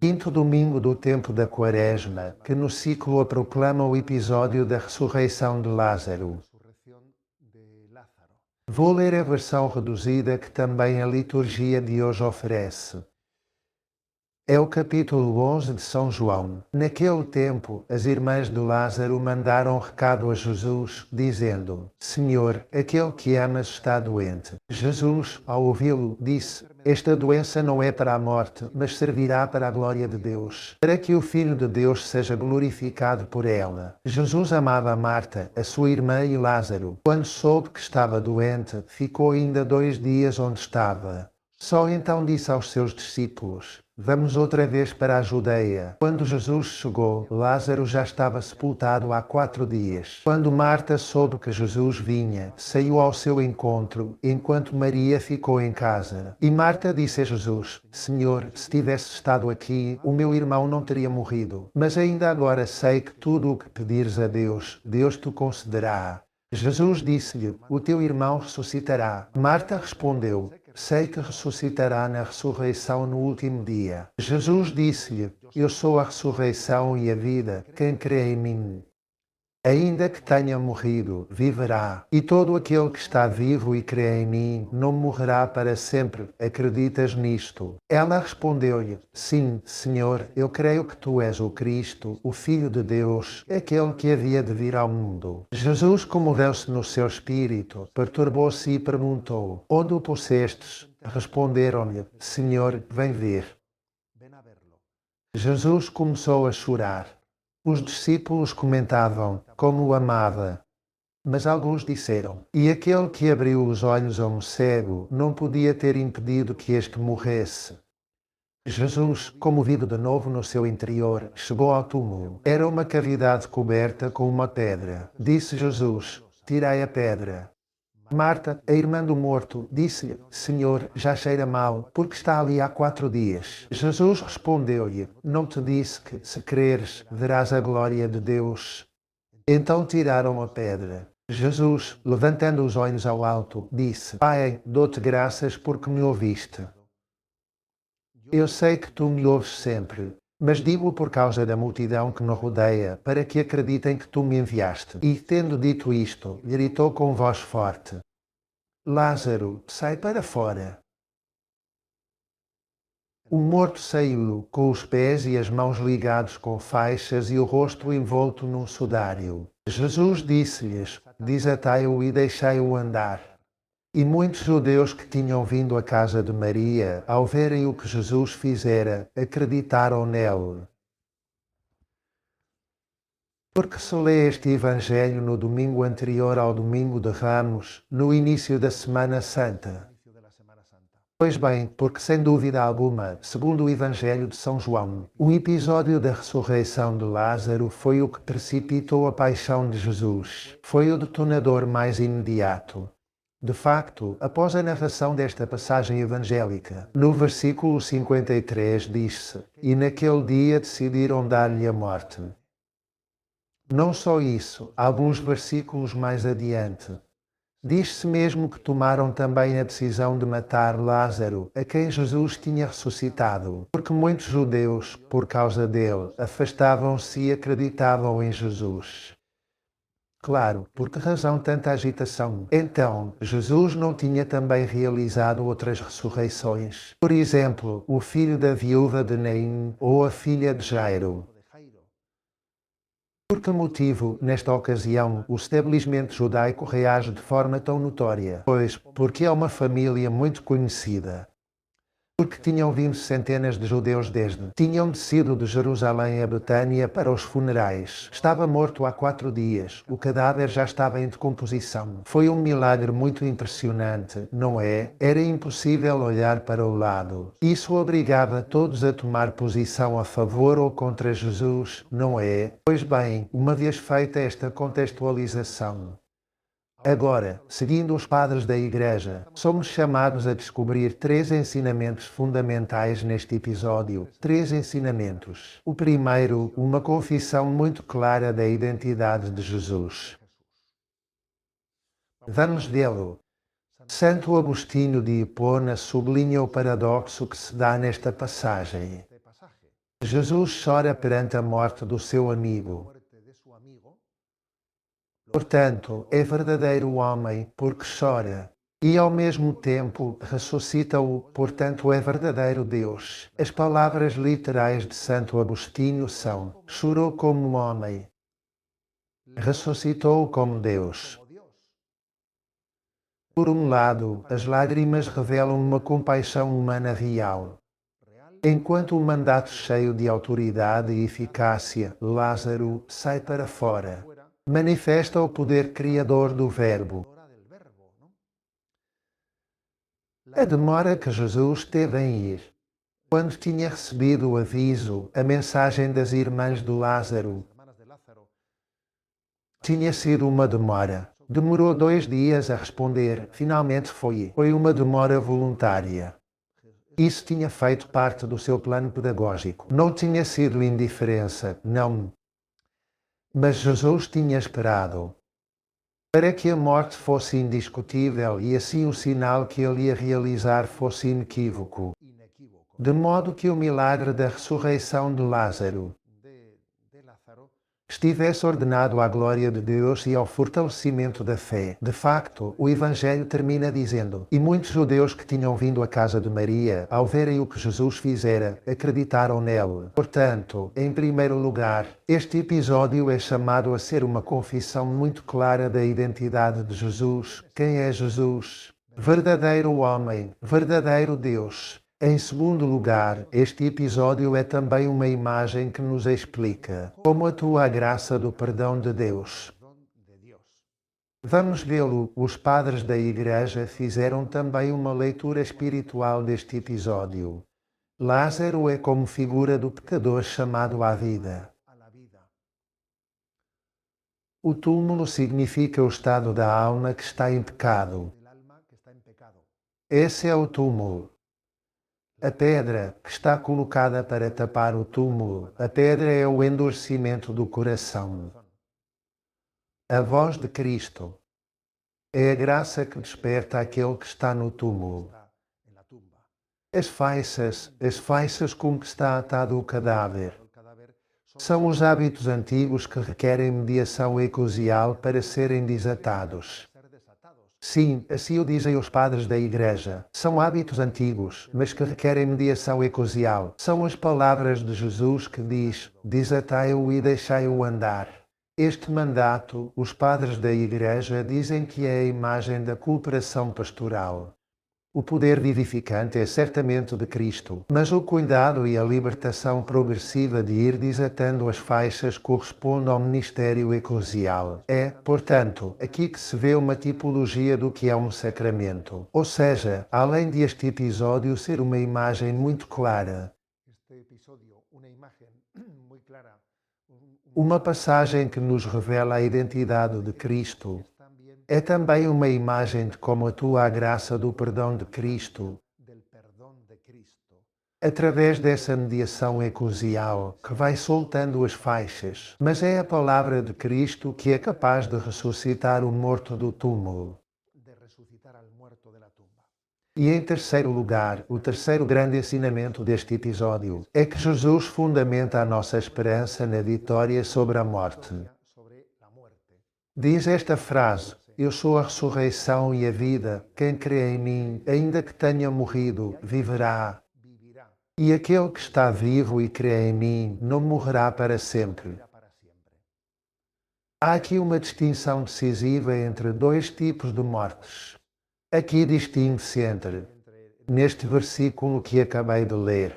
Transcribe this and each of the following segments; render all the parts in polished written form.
Quinto domingo do tempo da Quaresma, que no ciclo proclama o episódio da ressurreição de Lázaro. Vou ler a versão reduzida que também a liturgia de hoje oferece. É o capítulo 11 de São João. Naquele tempo, as irmãs de Lázaro mandaram recado a Jesus, dizendo: Senhor, aquele que amas está doente. Jesus, ao ouvi-lo, disse: Esta doença não é para a morte, mas servirá para a glória de Deus, para que o Filho de Deus seja glorificado por ela. Jesus amava Marta, a sua irmã e Lázaro. Quando soube que estava doente, ficou ainda 2 dias onde estava. Só então disse aos seus discípulos: Vamos outra vez para a Judeia. Quando Jesus chegou, Lázaro já estava sepultado há 4 dias. Quando Marta soube que Jesus vinha, saiu ao seu encontro, enquanto Maria ficou em casa. E Marta disse a Jesus: Senhor, se tivesse estado aqui, o meu irmão não teria morrido. Mas ainda agora sei que tudo o que pedires a Deus, Deus te concederá. Jesus disse-lhe: O teu irmão ressuscitará. Marta respondeu: Sei que ressuscitará na ressurreição no último dia. Jesus disse-lhe: Eu sou a ressurreição e a vida. Quem crê em mim, ainda que tenha morrido, viverá. E todo aquele que está vivo e crê em mim, não morrerá para sempre. Acreditas nisto? Ela respondeu-lhe: Sim, Senhor, eu creio que tu és o Cristo, o Filho de Deus, aquele que havia de vir ao mundo. Jesus comoveu-se no seu espírito, perturbou-se e perguntou: Onde o pusestes? Responderam-lhe: Senhor, vem ver. Jesus começou a chorar. Os discípulos comentavam como o amava. Mas alguns disseram: E aquele que abriu os olhos a um cego não podia ter impedido que este morresse? Jesus, comovido de novo no seu interior, chegou ao túmulo. Era uma cavidade coberta com uma pedra. Disse Jesus: Tirai a pedra. Marta, a irmã do morto, disse-lhe: Senhor, já cheira mal, porque está ali há 4 dias. Jesus respondeu-lhe: Não te disse que, se creres, verás a glória de Deus? Então tiraram a pedra. Jesus, levantando os olhos ao alto, disse: Pai, dou-te graças porque me ouviste. Eu sei que tu me ouves sempre, mas digo por causa da multidão que me rodeia, para que acreditem que tu me enviaste. E, tendo dito isto, gritou com voz forte: Lázaro, sai para fora. O morto saiu, com os pés e as mãos ligados com faixas e o rosto envolto num sudário. Jesus disse-lhes: Desatai-o e deixai-o andar. E muitos judeus que tinham vindo à casa de Maria, ao verem o que Jesus fizera, acreditaram nele. Porque se lê este Evangelho no domingo anterior ao domingo de Ramos, no início da Semana Santa. Pois bem, porque sem dúvida alguma, segundo o Evangelho de São João, o episódio da ressurreição de Lázaro foi o que precipitou a paixão de Jesus. Foi o detonador mais imediato. De facto, após a narração desta passagem evangélica, no versículo 53 diz-se: E naquele dia decidiram dar-lhe a morte. Não só isso, alguns versículos mais adiante, diz-se mesmo que tomaram também a decisão de matar Lázaro, a quem Jesus tinha ressuscitado, porque muitos judeus, por causa dele, afastavam-se e acreditavam em Jesus. Claro, por que razão tanta agitação? Então, Jesus não tinha também realizado outras ressurreições? Por exemplo, o filho da viúva de Naim ou a filha de Jairo? Por que motivo, nesta ocasião, o estabelecimento judaico reage de forma tão notória? Pois, porque é uma família muito conhecida. Porque tinham vindo centenas de judeus tinham descido de Jerusalém a Betânia para os funerais. Estava morto há 4 dias. O cadáver já estava em decomposição. Foi um milagre muito impressionante, não é? Era impossível olhar para o lado. Isso obrigava todos a tomar posição a favor ou contra Jesus, não é? Pois bem, uma vez feita esta contextualização, agora, seguindo os padres da Igreja, somos chamados a descobrir 3 ensinamentos fundamentais neste episódio. 3 ensinamentos. O primeiro, uma confissão muito clara da identidade de Jesus. Vamos vê-lo. Santo Agostinho de Hipona sublinha o paradoxo que se dá nesta passagem. Jesus chora perante a morte do seu amigo. Portanto, é verdadeiro homem porque chora. E ao mesmo tempo ressuscita-o, portanto é verdadeiro Deus. As palavras literais de Santo Agostinho são: chorou como homem, ressuscitou como Deus. Por um lado, as lágrimas revelam uma compaixão humana real. Enquanto o mandato cheio de autoridade e eficácia, Lázaro, sai para fora, manifesta o poder criador do Verbo. A demora que Jesus teve em ir. Quando tinha recebido o aviso, a mensagem das irmãs de Lázaro, tinha sido uma demora. Demorou 2 dias a responder. Finalmente foi uma demora voluntária. Isso tinha feito parte do seu plano pedagógico. Não tinha sido indiferença, não. Mas Jesus tinha esperado para que a morte fosse indiscutível e assim o sinal que ele ia realizar fosse inequívoco, de modo que o milagre da ressurreição de Lázaro estivesse ordenado à glória de Deus e ao fortalecimento da fé. De facto, o Evangelho termina dizendo: e muitos judeus que tinham vindo à casa de Maria, ao verem o que Jesus fizera, acreditaram nele. Portanto, em primeiro lugar, este episódio é chamado a ser uma confissão muito clara da identidade de Jesus. Quem é Jesus? Verdadeiro homem, verdadeiro Deus. Em segundo lugar, este episódio é também uma imagem que nos explica como atua a graça do perdão de Deus. Vamos vê-lo. Os padres da Igreja fizeram também uma leitura espiritual deste episódio. Lázaro é como figura do pecador chamado à vida. O túmulo significa o estado da alma que está em pecado. Esse é o túmulo. A pedra que está colocada para tapar o túmulo, a pedra é o endurecimento do coração. A voz de Cristo é a graça que desperta aquele que está no túmulo. As faixas com que está atado o cadáver, são os hábitos antigos que requerem mediação eclesial para serem desatados. Sim, assim o dizem os padres da Igreja. São hábitos antigos, mas que requerem mediação eclesial. São as palavras de Jesus que diz: desatai-o e deixai-o andar. Este mandato, os padres da Igreja dizem que é a imagem da cooperação pastoral. O poder vivificante é certamente de Cristo, mas o cuidado e a libertação progressiva de ir desatando as faixas corresponde ao ministério eclesial. É, portanto, aqui que se vê uma tipologia do que é um sacramento. Ou seja, além deste episódio ser uma imagem muito clara, uma passagem que nos revela a identidade de Cristo, é também uma imagem de como atua a graça do perdão de Cristo, através dessa mediação eclesial que vai soltando as faixas. Mas é a palavra de Cristo que é capaz de ressuscitar o morto do túmulo. E em terceiro lugar, o terceiro grande ensinamento deste episódio é que Jesus fundamenta a nossa esperança na vitória sobre a morte. Diz esta frase: eu sou a ressurreição e a vida. Quem crê em mim, ainda que tenha morrido, viverá. E aquele que está vivo e crê em mim, não morrerá para sempre. Há aqui uma distinção decisiva entre 2 tipos de mortes. Aqui distingue-se neste versículo que acabei de ler,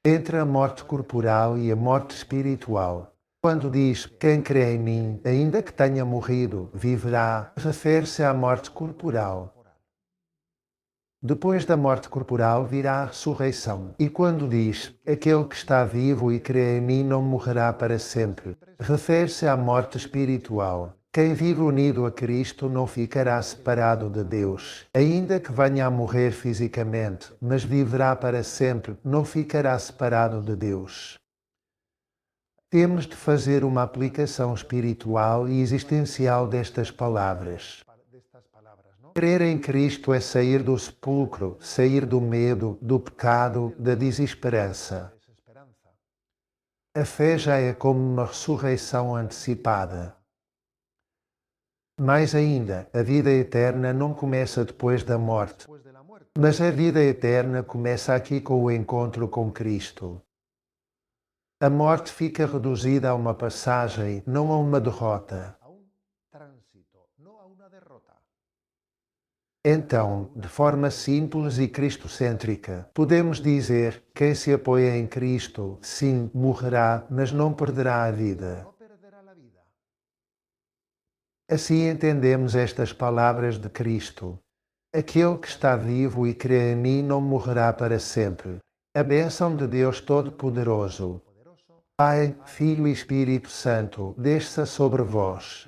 entre a morte corporal e a morte espiritual. Quando diz, quem crê em mim, ainda que tenha morrido, viverá, refere-se à morte corporal. Depois da morte corporal virá a ressurreição. E quando diz, aquele que está vivo e crê em mim não morrerá para sempre, refere-se à morte espiritual. Quem vive unido a Cristo não ficará separado de Deus, ainda que venha a morrer fisicamente, mas viverá para sempre, não ficará separado de Deus. Temos de fazer uma aplicação espiritual e existencial destas palavras. Crer em Cristo é sair do sepulcro, sair do medo, do pecado, da desesperança. A fé já é como uma ressurreição antecipada. Mais ainda, a vida eterna não começa depois da morte, mas a vida eterna começa aqui com o encontro com Cristo. A morte fica reduzida a uma passagem, não a uma derrota. Então, de forma simples e cristocêntrica, podemos dizer: quem se apoia em Cristo, sim, morrerá, mas não perderá a vida. Assim entendemos estas palavras de Cristo: aquele que está vivo e crê em mim não morrerá para sempre. A bênção de Deus Todo-Poderoso, Pai, Filho e Espírito Santo, desça sobre vós.